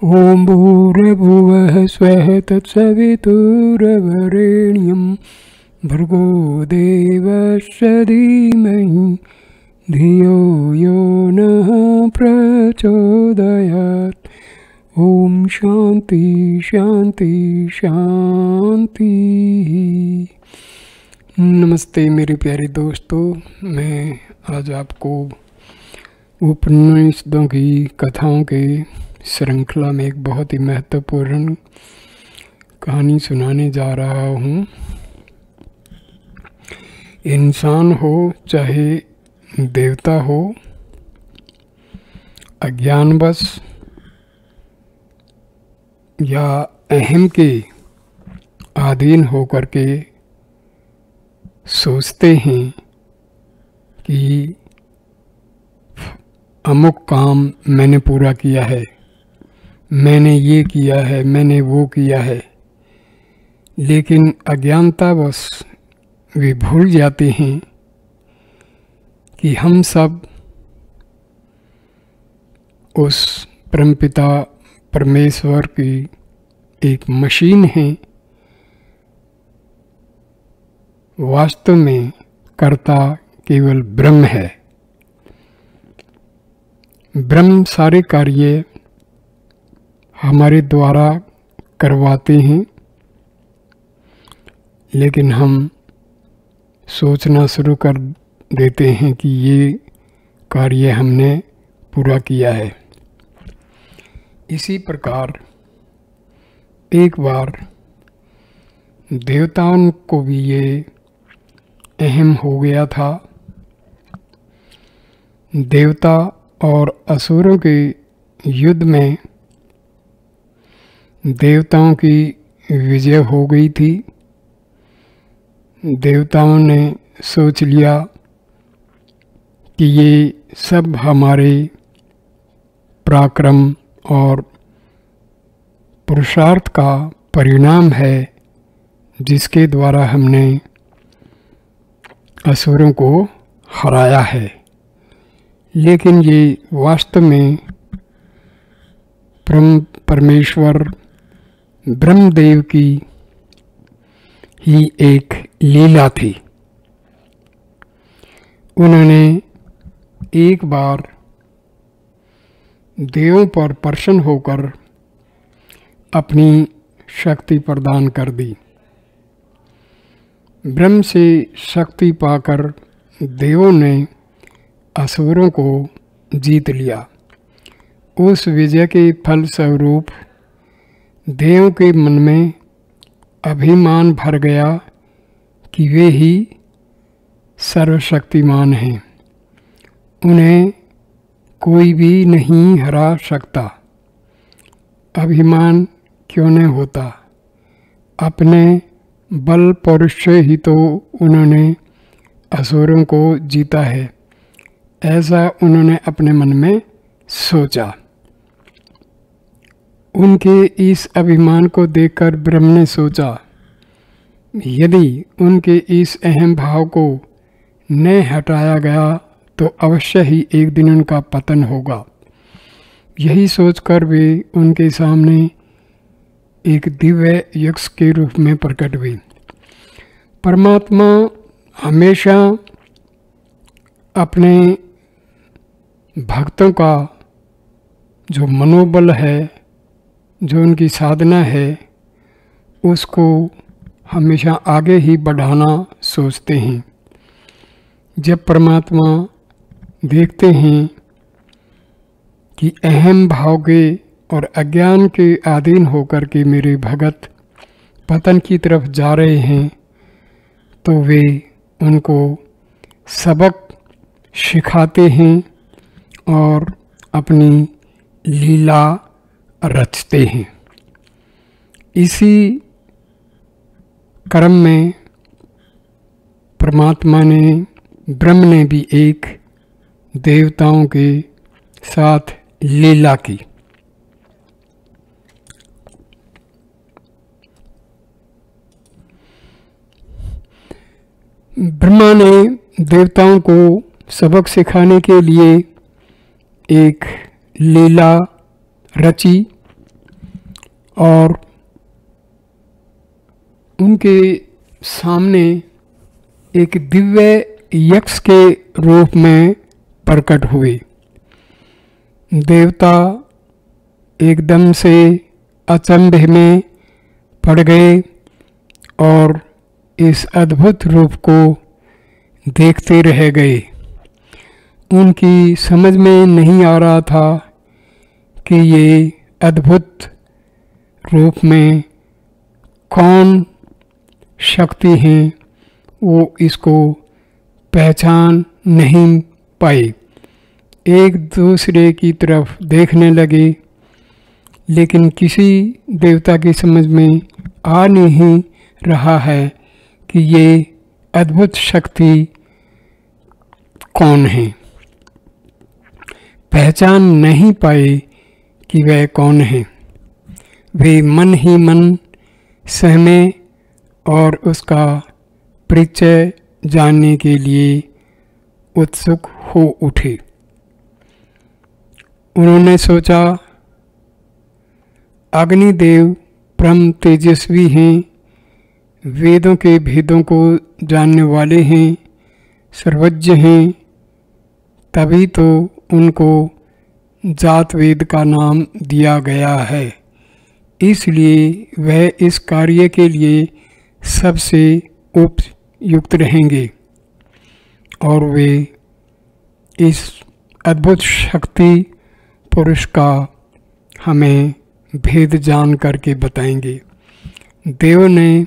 ॐ भूर्भुवः स्वः तत्सवितुर्वरेण्यं भर्गो देवस्य धीमहि धियो यो नः प्रचोदयात्। ओम शांति शांति शांति। नमस्ते मेरे प्यारे दोस्तों, मैं आज आपको उपनिषदों की कथाओं के श्रृंखला में एक बहुत ही महत्वपूर्ण कहानी सुनाने जा रहा हूँ। इंसान हो चाहे देवता हो, अज्ञानवश या अहम के अधीन होकर के सोचते हैं कि अमुक काम मैंने पूरा किया है, मैंने ये किया है, मैंने वो किया है, लेकिन अज्ञानतावश वे भूल जाते हैं कि हम सब उस परमपिता परमेश्वर की एक मशीन है। वास्तव में कर्ता केवल ब्रह्म है। ब्रह्म सारे कार्य हमारे द्वारा करवाते हैं, लेकिन हम सोचना शुरू कर देते हैं कि ये कार्य हमने पूरा किया है। इसी प्रकार एक बार देवताओं को भी ये अहम हो गया था। देवता और असुरों के युद्ध में देवताओं की विजय हो गई थी। देवताओं ने सोच लिया कि ये सब हमारे पराक्रम और पुरुषार्थ का परिणाम है, जिसके द्वारा हमने असुरों को हराया है। लेकिन ये वास्तव में परमेश्वर ब्रह्मदेव की ही एक लीला थी। उन्होंने एक बार देवों पर प्रसन्न होकर अपनी शक्ति प्रदान कर दी। ब्रह्म से शक्ति पाकर देवों ने असुरों को जीत लिया। उस विजय के फलस्वरूप देवों के मन में अभिमान भर गया कि वे ही सर्वशक्तिमान हैं, उन्हें कोई भी नहीं हरा सकता। अभिमान क्यों नहीं होता? अपने बल पौरुष से ही तो उन्होंने असुरों को जीता है, ऐसा उन्होंने अपने मन में सोचा। उनके इस अभिमान को देखकर ब्रह्म ने सोचा, यदि उनके इस अहम भाव को न हटाया गया तो अवश्य ही एक दिन उनका पतन होगा। यही सोचकर वे उनके सामने एक दिव्य यक्ष के रूप में प्रकट हुए। परमात्मा हमेशा अपने भक्तों का जो मनोबल है, जो उनकी साधना है, उसको हमेशा आगे ही बढ़ाना सोचते हैं। जब परमात्मा देखते हैं कि अहम भाव के और अज्ञान के अधीन होकर के मेरे भगत पतन की तरफ जा रहे हैं, तो वे उनको सबक सिखाते हैं और अपनी लीला रचते हैं। इसी क्रम में परमात्मा ने, ब्रह्म ने भी एक देवताओं के साथ लीला की। ब्रह्मा ने देवताओं को सबक सिखाने के लिए एक लीला रची और उनके सामने एक दिव्य यक्ष के रूप में प्रकट हुए। देवता एकदम से अचंभे में पड़ गए और इस अद्भुत रूप को देखते रह गए। उनकी समझ में नहीं आ रहा था कि ये अद्भुत रूप में कौन शक्ति है, वो इसको पहचान नहीं पाए। एक दूसरे की तरफ देखने लगे, लेकिन किसी देवता की समझ में आ नहीं रहा है कि ये अद्भुत शक्ति कौन है। पहचान नहीं पाए कि वह कौन है। वे मन ही मन सहमे और उसका परिचय जानने के लिए उत्सुक हो उठे। उन्होंने सोचा, अग्निदेव परम तेजस्वी हैं, वेदों के भेदों को जानने वाले हैं, सर्वज्ञ हैं, तभी तो उनको जात वेद का नाम दिया गया है। इसलिए वह इस कार्य के लिए सबसे उपयुक्त रहेंगे और वे इस अद्भुत शक्ति पुरुष का हमें भेद जान करके बताएंगे। देव ने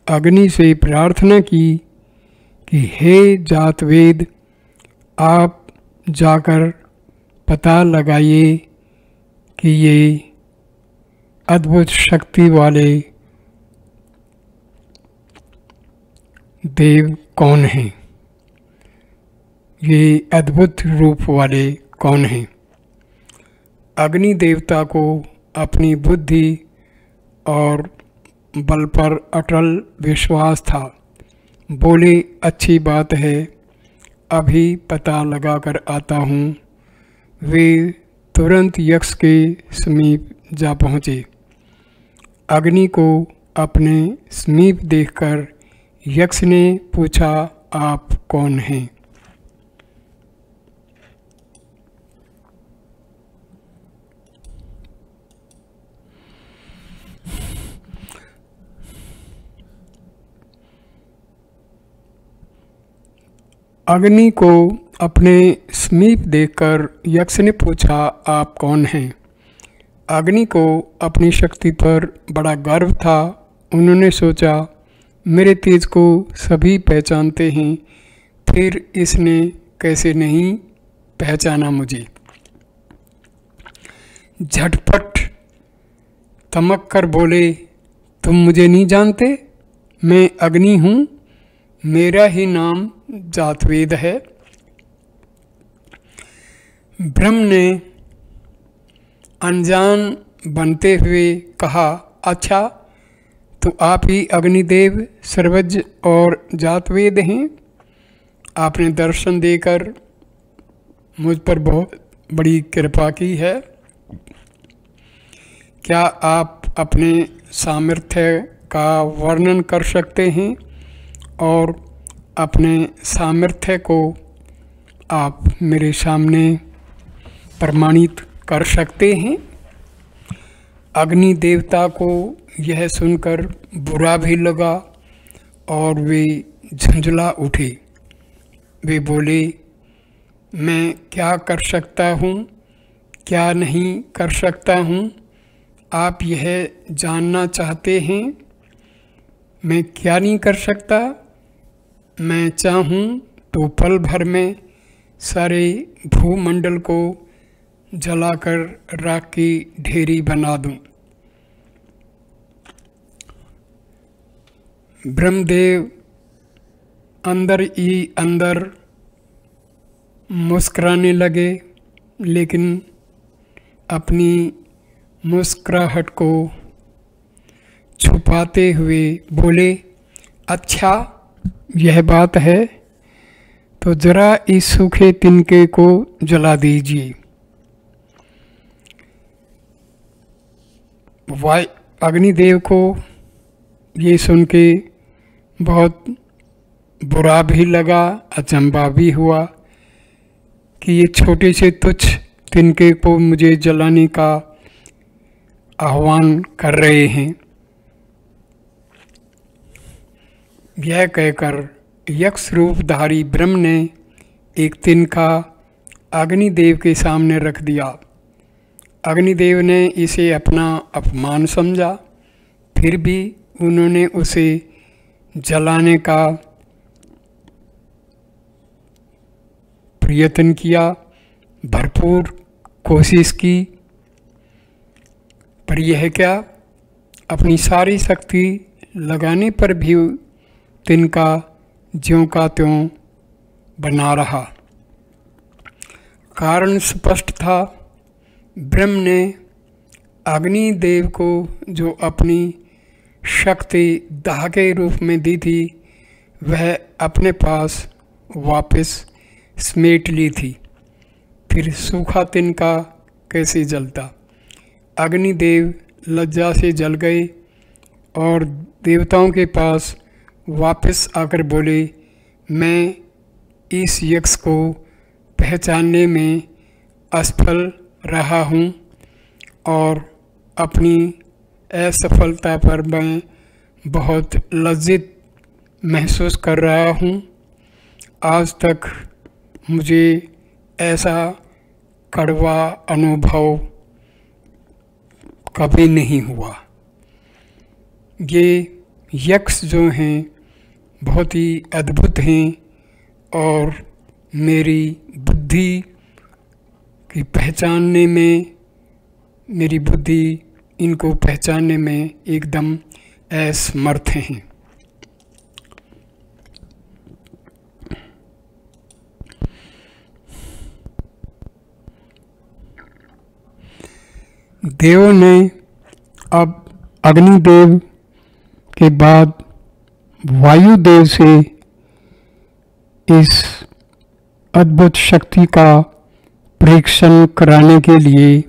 अग्नि से प्रार्थना की कि हे जातवेद, आप जाकर पता लगाइए कि ये अद्भुत शक्ति वाले देव कौन हैं, ये अद्भुत रूप वाले कौन हैं। अग्नि देवता को अपनी बुद्धि और बल पर अटल विश्वास था। बोले, अच्छी बात है, अभी पता लगा कर आता हूँ। वे तुरंत यक्ष के समीप जा पहुँचे। अग्नि को अपने समीप देखकर यक्ष ने पूछा, आप कौन हैं? अग्नि को अपने समीप देखकर यक्ष ने पूछा, आप कौन हैं? अग्नि को अपनी शक्ति पर बड़ा गर्व था। उन्होंने सोचा, मेरे तेज को सभी पहचानते हैं, फिर इसने कैसे नहीं पहचाना मुझे। झटपट तमक कर बोले, तुम मुझे नहीं जानते? मैं अग्नि हूँ, मेरा ही नाम जातवेद है। ब्रह्म ने अनजान बनते हुए कहा, अच्छा, तो आप ही अग्निदेव सर्वज्ञ और जातवेद हैं। आपने दर्शन देकर मुझ पर बहुत बड़ी कृपा की है। क्या आप अपने सामर्थ्य का वर्णन कर सकते हैं और अपने सामर्थ्य को आप मेरे सामने प्रमाणित कर सकते हैं? अग्नि देवता को यह सुनकर बुरा भी लगा और वे झुंझला उठे। वे बोले, मैं क्या कर सकता हूँ, क्या नहीं कर सकता हूँ, आप यह जानना चाहते हैं? मैं क्या नहीं कर सकता? मैं चाहूँ तो पल भर में सारे भूमंडल को जलाकर राख की ढेरी बना दूं। ब्रह्मदेव अंदर ही अंदर मुस्कुराने लगे, लेकिन अपनी मुस्कुराहट को छुपाते हुए बोले, अच्छा यह बात है तो जरा इस सूखे तिनके को जला दीजिए। अग्निदेव को ये सुन के बहुत बुरा भी लगा, अचंभा भी हुआ कि ये छोटे से तुच्छ तिनके को मुझे जलाने का आह्वान कर रहे हैं। यह कहकर यक्ष रूपधारी ब्रह्म ने एक तिनका अग्निदेव के सामने रख दिया। अग्निदेव ने इसे अपना अपमान समझा, फिर भी उन्होंने उसे जलाने का प्रयत्न किया, भरपूर कोशिश की, पर यह क्या, अपनी सारी शक्ति लगाने पर भी तिनका ज्यों का त्यों बना रहा। कारण स्पष्ट था, ब्रह्म ने अग्निदेव को जो अपनी शक्ति दाह के रूप में दी थी वह अपने पास वापस समेट ली थी। फिर सूखा तिनका कैसे जलता। अग्निदेव लज्जा से जल गए और देवताओं के पास वापस आकर बोले, मैं इस यक्ष को पहचानने में असफल रहा हूँ और अपनी असफलता पर मैं बहुत लज्जित महसूस कर रहा हूँ। आज तक मुझे ऐसा कड़वा अनुभव कभी नहीं हुआ। ये यक्ष जो हैं बहुत ही अद्भुत हैं और मेरी बुद्धि की पहचानने में, मेरी बुद्धि इनको पहचानने में एकदम असमर्थ हैं। देव ने अब अग्निदेव के बाद वायुदेव से इस अद्भुत शक्ति का परीक्षण कराने के लिए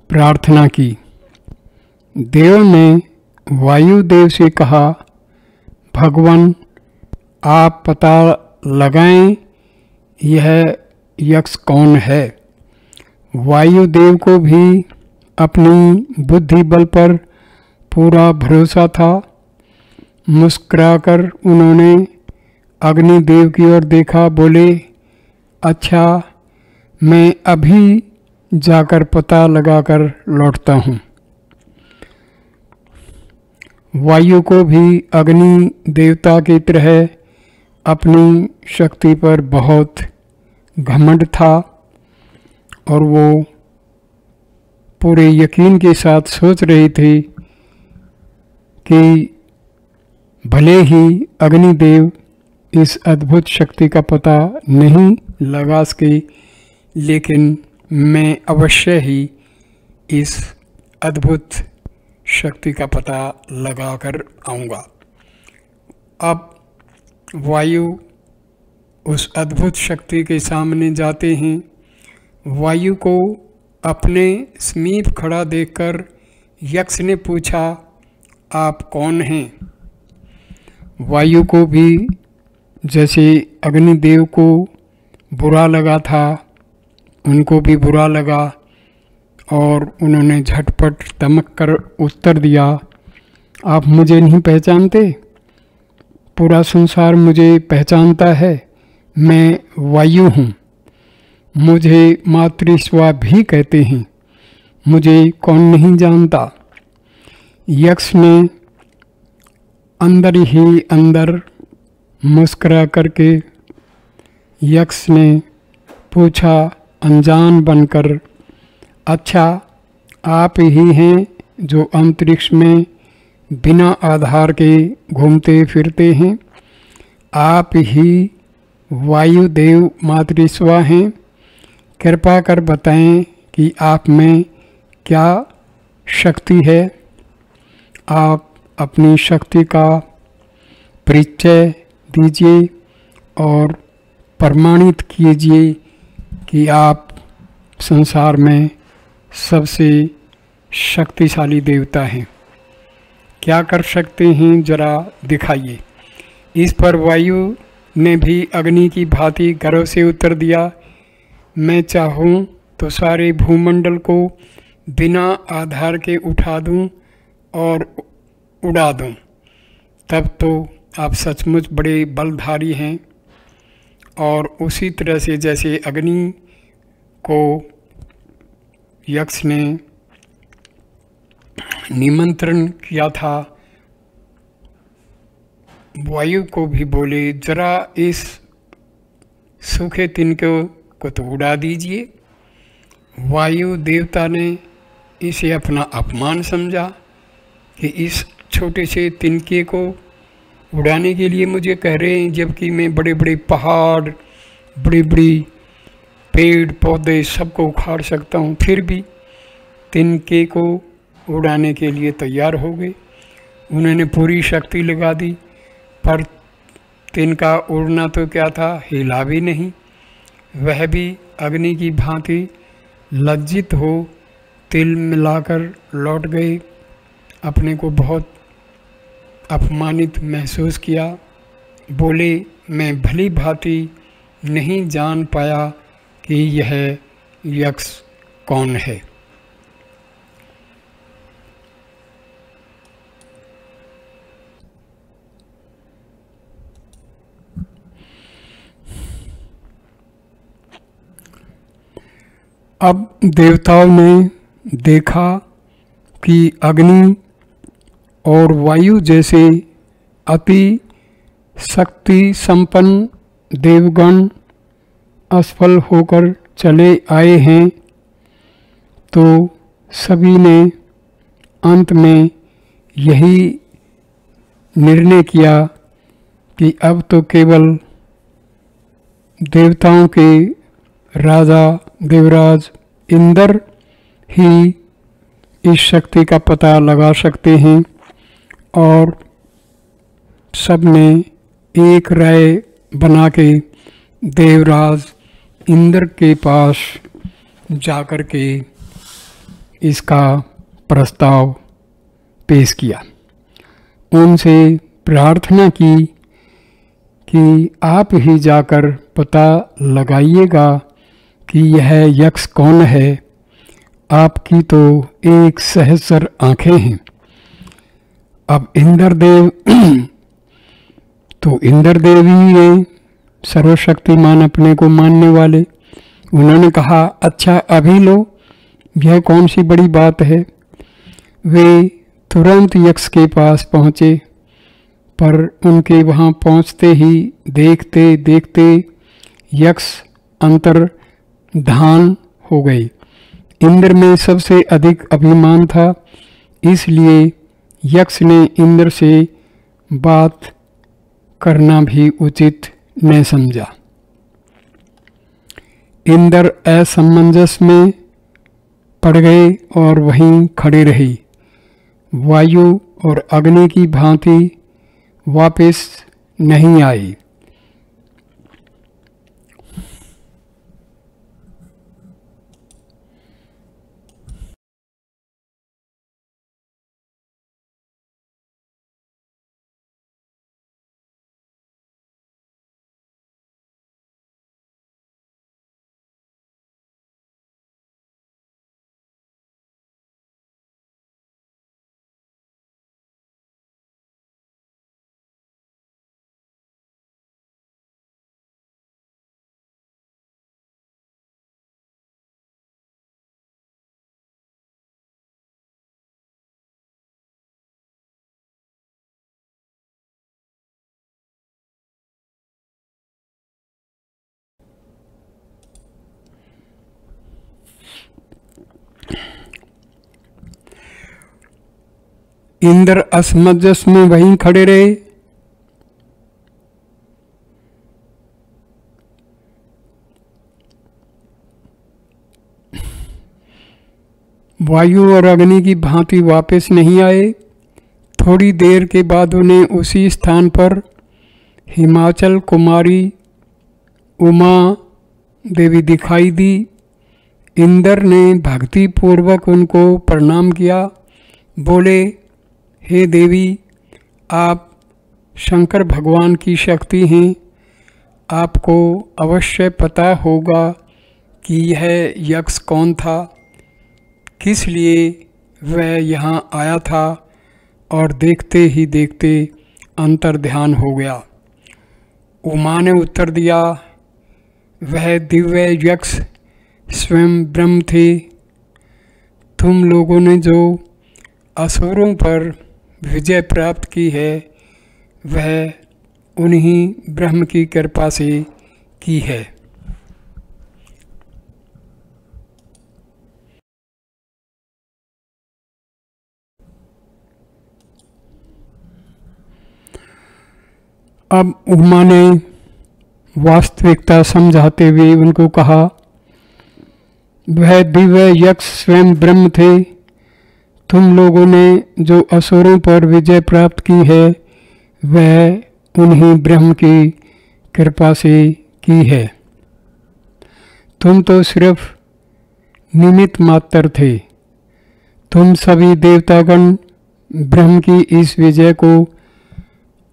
प्रार्थना की। देव ने वायुदेव से कहा, भगवान आप पता लगाएं यह यक्ष कौन है। वायुदेव को भी अपनी बुद्धि बल पर पूरा भरोसा था। मुस्कुराकर उन्होंने अग्निदेव की ओर देखा, बोले, अच्छा मैं अभी जाकर पता लगाकर लौटता हूँ। वायु को भी अग्नि देवता की तरह अपनी शक्ति पर बहुत घमंड था और वो पूरे यकीन के साथ सोच रही थी कि भले ही अग्निदेव इस अद्भुत शक्ति का पता नहीं लगा सके, लेकिन मैं अवश्य ही इस अद्भुत शक्ति का पता लगा कर आऊँगा। अब वायु उस अद्भुत शक्ति के सामने जाते हैं। वायु को अपने समीप खड़ा देखकर यक्ष ने पूछा, आप कौन हैं? वायु को भी जैसे अग्निदेव को बुरा लगा था, उनको भी बुरा लगा और उन्होंने झटपट दमक कर उत्तर दिया, आप मुझे नहीं पहचानते? पूरा संसार मुझे पहचानता है, मैं वायु हूँ। मुझे मातृस्वा भी कहते हैं, मुझे कौन नहीं जानता। यक्ष ने अंदर ही अंदर मुस्कुरा करके यक्ष ने पूछा अनजान बनकर, अच्छा आप ही हैं जो अंतरिक्ष में बिना आधार के घूमते फिरते हैं? आप ही वायुदेव मातृस्वा हैं? कृपा कर बताएं कि आप में क्या शक्ति है। आप अपनी शक्ति का परिचय दीजिए और प्रमाणित कीजिए कि आप संसार में सबसे शक्तिशाली देवता हैं। क्या कर सकते हैं जरा दिखाइए। इस पर वायु ने भी अग्नि की भांति गर्व से उत्तर दिया, मैं चाहूँ तो सारे भूमंडल को बिना आधार के उठा दूँ और उड़ा दूँ। तब तो आप सचमुच बड़े बलधारी हैं। और उसी तरह से जैसे अग्नि को यक्ष ने निमंत्रण किया था, वायु को भी बोले जरा इस सूखे तिनके को तो उड़ा दीजिए। वायु देवता ने इसे अपना अपमान समझा कि इस छोटे से तिनके को उड़ाने के लिए मुझे कह रहे हैं, जबकि मैं बड़े बड़े पहाड़, बड़ी बड़ी पेड़ पौधे सबको उखाड़ सकता हूँ। फिर भी तिनके को उड़ाने के लिए तैयार हो गए। उन्होंने पूरी शक्ति लगा दी, पर तिनका उड़ना तो क्या था, हिला भी नहीं। वह भी अग्नि की भांति लज्जित हो तिल मिलाकर लौट गए। अपने को बहुत अपमानित महसूस किया। बोले मैं भली भांति नहीं जान पाया कि यह यक्ष कौन है। अब देवताओं ने देखा कि अग्नि और वायु जैसे अति शक्ति संपन्न देवगण असफल होकर चले आए हैं, तो सभी ने अंत में यही निर्णय किया कि अब तो केवल देवताओं के राजा देवराज इंद्र ही इस शक्ति का पता लगा सकते हैं। और सब ने एक राय बना के देवराज इंद्र के पास जाकर के इसका प्रस्ताव पेश किया। उनसे प्रार्थना की कि आप ही जाकर पता लगाइएगा कि यह यक्ष कौन है। आपकी तो एक सहस्र आँखें हैं। अब इंद्रदेव तो इंद्रदेव ही है, सर्वशक्तिमान अपने को मानने वाले। उन्होंने कहा अच्छा अभी लो, यह कौन सी बड़ी बात है। वे तुरंत यक्ष के पास पहुँचे, पर उनके वहाँ पहुँचते ही देखते देखते यक्ष अंतर्धान हो गए। इंद्र में सबसे अधिक अभिमान था, इसलिए यक्ष ने इंद्र से बात करना भी उचित न समझा। इंद्र असमंजस में पड़ गए और वहीं खड़े रहे। वायु और अग्नि की भांति वापस नहीं आई। इंद्र असमंजस में वहीं खड़े रहे। वायु और अग्नि की भांति वापस नहीं आए। थोड़ी देर के बाद उन्हें उसी स्थान पर हिमाचल कुमारी उमा देवी दिखाई दी। इंद्र ने भक्ति पूर्वक उनको प्रणाम किया। बोले, हे देवी, आप शंकर भगवान की शक्ति हैं। आपको अवश्य पता होगा कि यह यक्ष कौन था, किस लिए वह यहाँ आया था। और देखते ही देखते अंतर्ध्यान हो गया। उमा ने उत्तर दिया, वह दिव्य यक्ष स्वयं ब्रह्म थे। तुम लोगों ने जो असुरों पर विजय प्राप्त की है, वह उन्हीं ब्रह्म की कृपा से की है। अब उमा ने वास्तविकता समझाते हुए उनको कहा, वह दिव्य यक्ष स्वयं ब्रह्म थे। तुम लोगों ने जो असुरों पर विजय प्राप्त की है, वह उन्हीं ब्रह्म की कृपा से की है। तुम तो सिर्फ निमित्त मात्र थे। तुम सभी देवतागण ब्रह्म की इस विजय को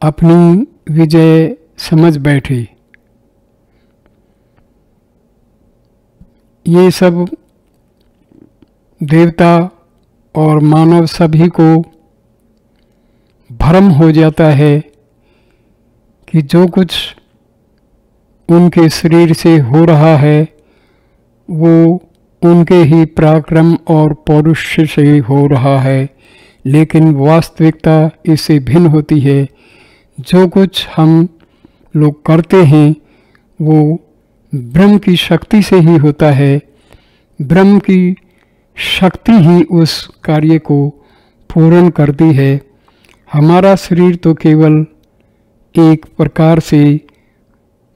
अपनी विजय समझ बैठे। ये सब देवता और मानव सभी को भ्रम हो जाता है कि जो कुछ उनके शरीर से हो रहा है वो उनके ही पराक्रम और पौरुष से हो रहा है, लेकिन वास्तविकता इससे भिन्न होती है। जो कुछ हम लोग करते हैं वो ब्रह्म की शक्ति से ही होता है। ब्रह्म की शक्ति ही उस कार्य को पूर्ण करती है। हमारा शरीर तो केवल एक प्रकार से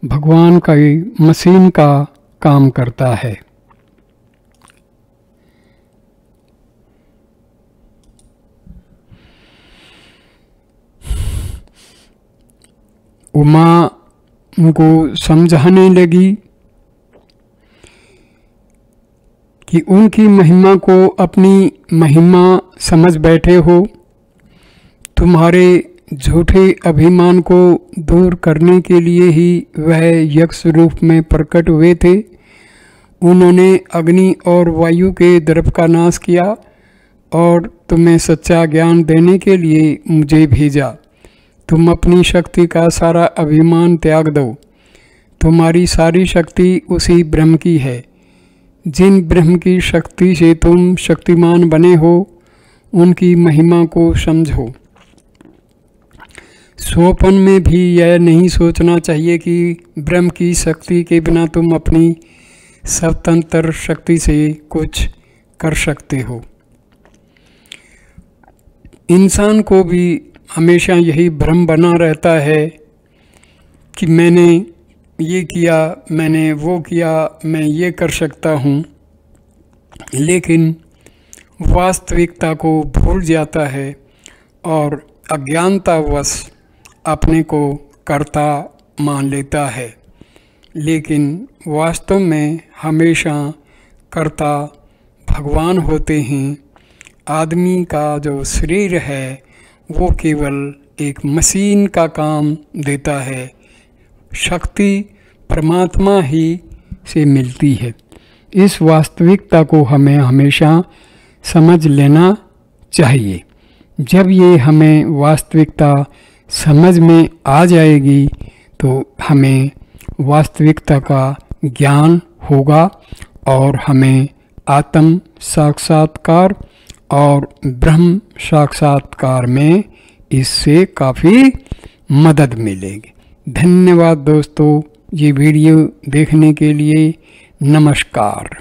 भगवान का मशीन का काम करता है। उमा उनको समझाने लगी कि उनकी महिमा को अपनी महिमा समझ बैठे हो। तुम्हारे झूठे अभिमान को दूर करने के लिए ही वह यक्ष रूप में प्रकट हुए थे। उन्होंने अग्नि और वायु के दर्प का नाश किया और तुम्हें सच्चा ज्ञान देने के लिए मुझे भेजा। तुम अपनी शक्ति का सारा अभिमान त्याग दो। तुम्हारी सारी शक्ति उसी ब्रह्म की है। जिन ब्रह्म की शक्ति से तुम शक्तिमान बने हो, उनकी महिमा को समझो। स्वप्न में भी यह नहीं सोचना चाहिए कि ब्रह्म की शक्ति के बिना तुम अपनी स्वतंत्र शक्ति से कुछ कर सकते हो। इंसान को भी हमेशा यही भ्रम बना रहता है कि मैंने ये किया, मैंने वो किया, मैं ये कर सकता हूँ, लेकिन वास्तविकता को भूल जाता है और अज्ञानतावश अपने को कर्ता मान लेता है। लेकिन वास्तव में हमेशा कर्ता भगवान होते हैं। आदमी का जो शरीर है वो केवल एक मशीन का काम देता है। शक्ति परमात्मा ही से मिलती है। इस वास्तविकता को हमें हमेशा समझ लेना चाहिए। जब ये हमें वास्तविकता समझ में आ जाएगी तो हमें वास्तविकता का ज्ञान होगा और हमें आत्म साक्षात्कार और ब्रह्म साक्षात्कार में इससे काफ़ी मदद मिलेगी। धन्यवाद दोस्तों, ये वीडियो देखने के लिए नमस्कार।